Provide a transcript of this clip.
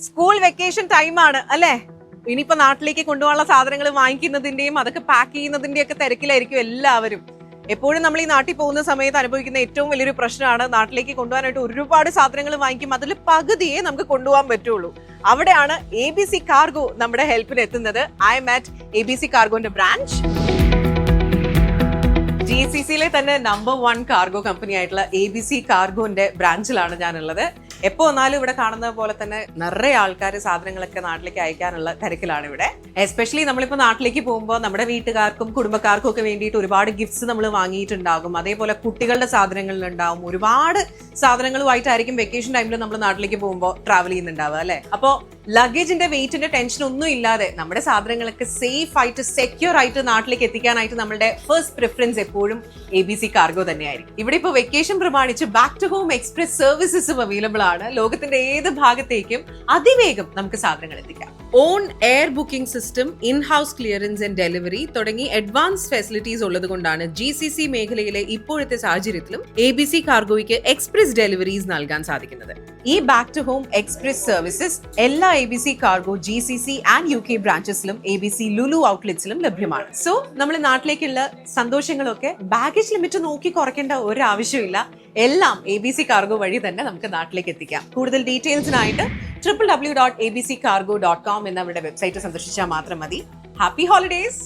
School vacation ടൈമാണ് അല്ലേ? ഇനിയിപ്പോ നാട്ടിലേക്ക് കൊണ്ടുപോകാനുള്ള സാധനങ്ങൾ വാങ്ങിക്കുന്നതിന്റെയും അതൊക്കെ പാക്ക് ചെയ്യുന്നതിന്റെയും ഒക്കെ തിരക്കിലായിരിക്കും എല്ലാവരും. എപ്പോഴും നമ്മൾ ഈ നാട്ടിൽ പോകുന്ന സമയത്ത് അനുഭവിക്കുന്ന ഏറ്റവും വലിയൊരു പ്രശ്നമാണ് നാട്ടിലേക്ക് കൊണ്ടുപോകാനായിട്ട് ഒരുപാട് സാധനങ്ങൾ വാങ്ങിക്കും, അതിൽ പകുതിയെ നമുക്ക് കൊണ്ടുപോകാൻ പറ്റുള്ളൂ. അവിടെയാണ് ABC കാർഗോ നമ്മുടെ ഹെൽപ്പിന് എത്തുന്നത്. ഐ എം അറ്റ് ABC കാർഗോന്റെ ബ്രാഞ്ച്. GCCയിലെ തന്നെ നമ്പർ 1 കാർഗോ കമ്പനി ആയിട്ടുള്ള ABC കാർഗോന്റെ ബ്രാഞ്ചിലാണ് ഞാനുള്ളത്. എപ്പോ വന്നാലും ഇവിടെ കാണുന്ന പോലെ തന്നെ നിറയെ ആൾക്കാർ സാധനങ്ങളൊക്കെ നാട്ടിലേക്ക് അയക്കാനുള്ള തിരക്കിലാണ് ഇവിടെ. എസ്പെഷ്യലി നമ്മളിപ്പോ നാട്ടിലേക്ക് പോകുമ്പോൾ നമ്മുടെ വീട്ടുകാർക്കും കുടുംബക്കാർക്കും ഒക്കെ വേണ്ടിയിട്ട് ഒരുപാട് ഗിഫ്റ്റ്സ് നമ്മൾ വാങ്ങിയിട്ടുണ്ടാകും. അതേപോലെ കുട്ടികളുടെ സാധനങ്ങളിലുണ്ടാവും. ഒരുപാട് സാധനങ്ങളുമായിട്ടായിരിക്കും വെക്കേഷൻ ടൈമിൽ നമ്മൾ നാട്ടിലേക്ക് പോകുമ്പോൾ ട്രാവൽ ചെയ്യുന്നുണ്ടാവുക അല്ലെ. അപ്പോൾ ലഗേജിന്റെ വെയിറ്റിന്റെ ടെൻഷൻ ഒന്നും ഇല്ലാതെ നമ്മുടെ സാധനങ്ങളൊക്കെ സേഫ് ആയിട്ട് സെക്യൂർ ആയിട്ട് നാട്ടിലേക്ക് എത്തിക്കാനായിട്ട് നമ്മുടെ ഫസ്റ്റ് പ്രിഫറൻസ് എപ്പോഴും ABC കാർഗോ തന്നെയായിരിക്കും. ഇവിടെ ഇപ്പോൾ വെക്കേഷൻ പ്രമാണിച്ച് ബാക്ക് ടു ഹോം എക്സ്പ്രസ് സർവീസസും അവൈലബിൾ ആണ്. ലോകത്തിന്റെ ഏത് ഭാഗത്തേക്കും അതിവേഗം നമുക്ക് സാധനങ്ങൾ എത്തിക്കാം. On air booking system, in house clearance and delivery തുടങ്ങി അഡ്വാൻസ് ഫെസിലിറ്റീസ് ഉള്ളത് കൊണ്ടാണ് GCC മേഖലയിലെ ഇപ്പോഴത്തെ സാഹചര്യത്തിലും ABC കാർഗോയ്ക്ക് എക്സ്പ്രസ് ഡെലിവറീസ് നൽകാൻ സാധിക്കുന്നത്. ഈ back to home express services എല്ലാ ABC cargo GCC and UK ബ്രാഞ്ചസിലും ABC ലുലു ഔട്ട്ലെറ്റ്സിലും ലഭ്യമാണ്. സോ നമ്മൾ നാട്ടിലേക്കുള്ള സന്തോഷങ്ങളൊക്കെ ബാഗേജ് ലിമിറ്റ് നോക്കി കുറയ്ക്കേണ്ട ഒരു ആവശ്യമില്ല. എല്ലാം ABC കാർഗോ വഴി തന്നെ നമുക്ക് നാട്ടിലേക്ക് എത്തിക്കാം. കൂടുതൽ ഡീറ്റെയിൽസിനായിട്ട് www.abccargo.com എന്നവരുടെ വെബ്സൈറ്റ് സന്ദർശിച്ചാൽ മാത്രം മതി. Happy holidays.